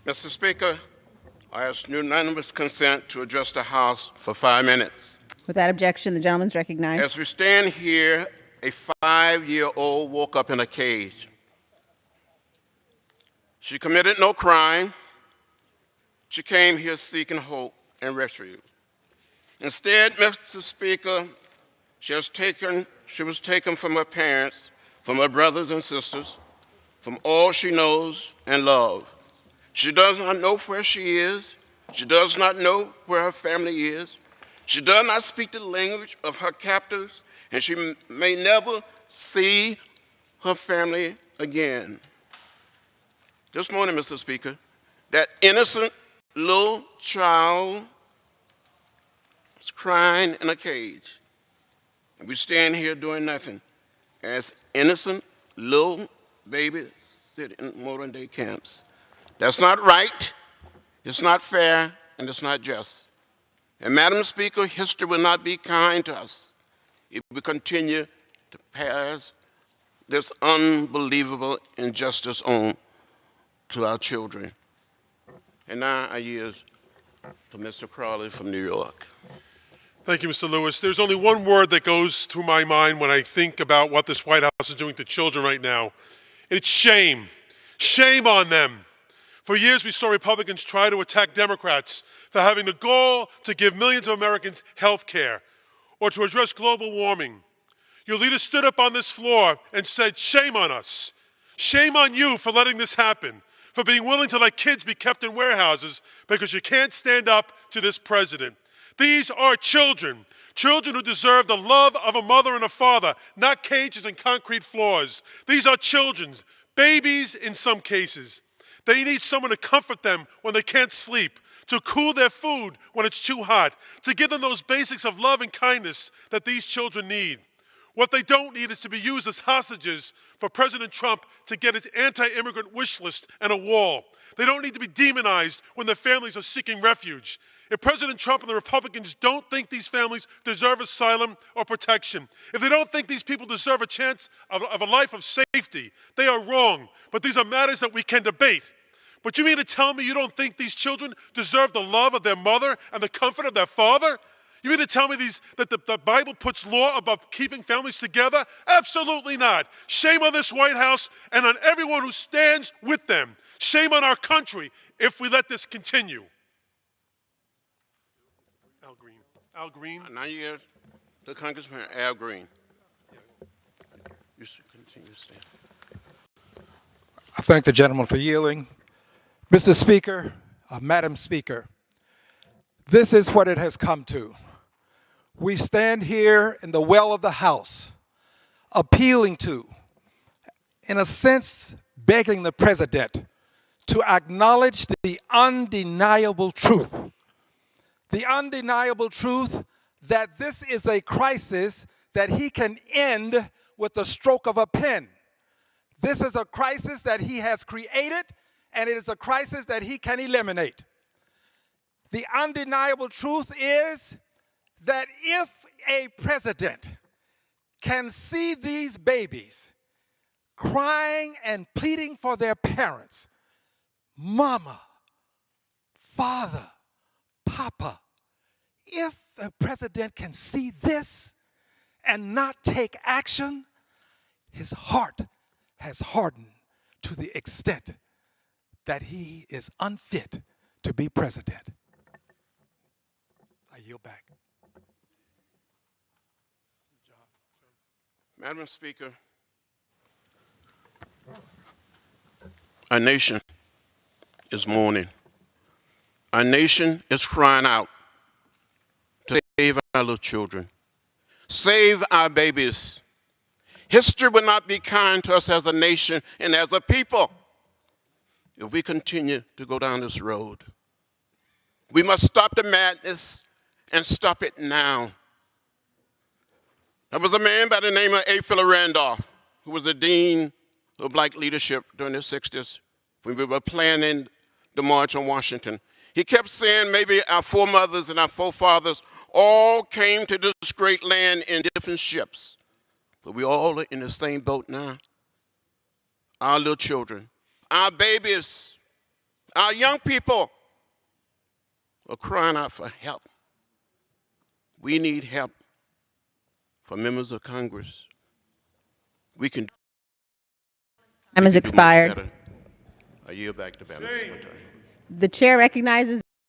Mr. Speaker, I ask unanimous consent to address the House for 5 minutes. Without objection, the gentleman is recognized. As we stand here, a 5-year-old woke up in a cage. She committed no crime. She came here seeking hope and refuge. Instead, Mr. Speaker, she was taken from her parents, from her brothers and sisters, from all she knows and loves. She does not know where she is. She does not know where her family is. She does not speak the language of her captors, and she may never see her family again. This morning, Mr. Speaker, that innocent little child was crying in a cage. And we stand here doing nothing as innocent little babies sit in modern day camps. That's not right, it's not fair, and it's not just. And Madam Speaker, history will not be kind to us if we continue to pass this unbelievable injustice on to our children. And now I yield to Mr. Crowley from New York. Thank you, Mr. Lewis. There's only one word that goes through my mind when I think about what this White House is doing to children right now. It's shame. Shame on them. For years, we saw Republicans try to attack Democrats for having the goal to give millions of Americans health care or to address global warming. Your leader stood up on this floor and said, shame on us. Shame on you for letting this happen, for being willing to let kids be kept in warehouses because you can't stand up to this president. These are children, children who deserve the love of a mother and a father, not cages and concrete floors. These are children, babies in some cases. They need someone to comfort them when they can't sleep, to cool their food when it's too hot, to give them those basics of love and kindness that these children need. What they don't need is to be used as hostages for President Trump to get his anti-immigrant wish list and a wall. They don't need to be demonized when their families are seeking refuge. If President Trump and the Republicans don't think these families deserve asylum or protection, if they don't think these people deserve a chance of a life of safety, they are wrong. But these are matters that we can debate. But you mean to tell me you don't think these children deserve the love of their mother and the comfort of their father? You mean to tell me that the Bible puts law above keeping families together? Absolutely not. Shame on this White House and on everyone who stands with them. Shame on our country if we let this continue. Al Green. Now you hear the Congressman Al Green. You should continue to stand. I thank the gentleman for yielding. Mr. Speaker, Madam Speaker, this is what it has come to. We stand here in the well of the House, appealing to, in a sense, begging the President to acknowledge the undeniable truth. The undeniable truth that this is a crisis that he can end with the stroke of a pen. This is a crisis that he has created, and it is a crisis that he can eliminate. The undeniable truth is that if a president can see these babies crying and pleading for their parents, mama, father, papa, if the president can see this and not take action, his heart has hardened to the extent that he is unfit to be president. I yield back. Madam Speaker, our nation is mourning. Our nation is crying out to save our little children, save our babies. History will not be kind to us as a nation and as a people if we continue to go down this road. We must stop the madness and stop it now. There was a man by the name of A. Philip Randolph, who was the dean of black leadership during the 60s when we were planning the March on Washington. He kept saying maybe our foremothers and our forefathers all came to this great land in different ships, but we all are in the same boat now. Our little children, our babies, Our young people are crying out for help. We need help from members of Congress. We can Time has do much expired. better. I yield back to Madam Secretary. The chair recognizes